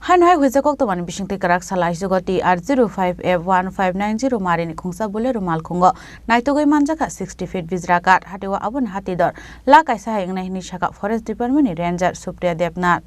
Hanhai Huizakok to one Bishing Karak Salai Zogoti TR05F-1590 Marini Khungsa Bolero Malkhungo Naitugwi Manjakha 60 feet Bijra Kath Hatiwa Abun Hatidor La Kaisa Ingna Shaka Forest Department Ranger Supriya Devnath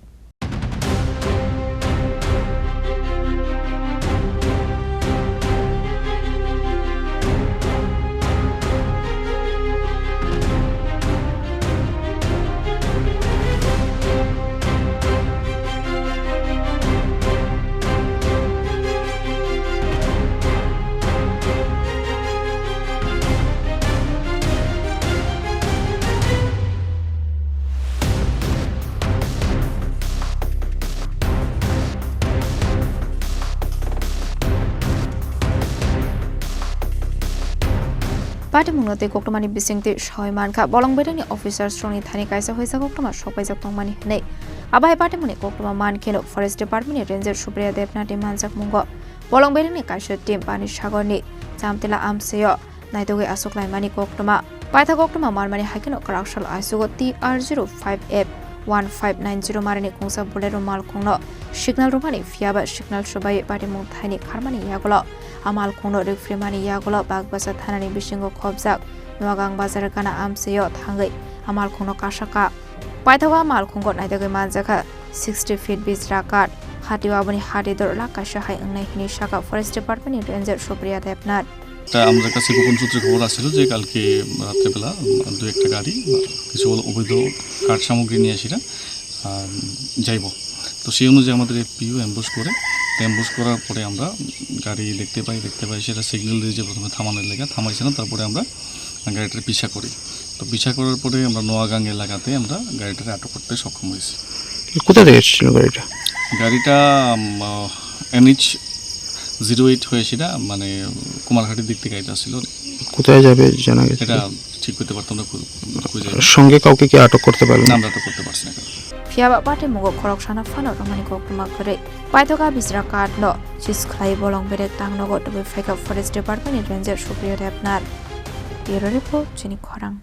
Party Mungote Koktomani Bisingti Shoymanka, Bolong officers strongly Thani Kaisa Huizakokma, Shopazaktomani Nay. Abai Party Muni Kokma Man Kilo, Forest Department, Ranger Supriya Devnath Manjakha, Bolong Kaisha Team Panish Hagoni, Tamtila Amseo, Naitugwi Asukla Mani Koktoma, Paitha Koktoma Marmani Hakino Correctional Isugo TR05F-1590 Marini Khungsa Bolero Malkhungo, Signal Romani Fiaba, Signal Shobai Party Munthani Karmani Yagola. Malkhungo Rifrimani Yagola Bagbasa Thanani Bishingo Khobzak Nuagang Bazar Kana Amseo Thangai Malkhungo Kashaka Paithawa Malkhungo Naitugwi Manjakha 60 feet Bijra Kath Hatiwa Bani Hatidor La Kaisa Ingna Shaka Forest Department Ranger Supriya Devnath আমরা কাছে গোপন সূত্রে খবর আসছিল যে কালকে রাত্রেবেলা দু একটা গাড়ি কিছু অবৈধ কাঠ সামগ্রী নিয়ে আসিরা যাইব তো সেই অনুযায়ী আমাদের পিইউ অ্যাম্বুশ করার পরে আমরা গাড়ি দেখতে পাই সেটা সিগন্যাল দিয়ে যে প্রথমে থামানোর লেগে থামাইছে না তারপরে আমরা গাড়িটার পিছা করি তো পিছা করার পরে আমরা নোয়াগাং এলাকাতে আমরা গাড়িটাকে আটক করতে সক্ষম হয়েছি কোথা থেকে এসেছিল গাড়িটা NH 08 হয়েছিল মানে কুমারহাটির দিক থেকে গাড়িটা আসছিল কোথায় যাবে জানা গেছে এটা ঠিক করতে পারতাম না সঙ্গে কাউকে কি আটক করতে পারলেন আমরা আটক করতে পারছি না Fiaba Party Mugo Khorang Fano Romani Kokma Kore Paitoga Bijra Kath no Chisklai Bolong Tang no go to Forest Department Ranger Supriya Devnath Bureau Report Chini Khorang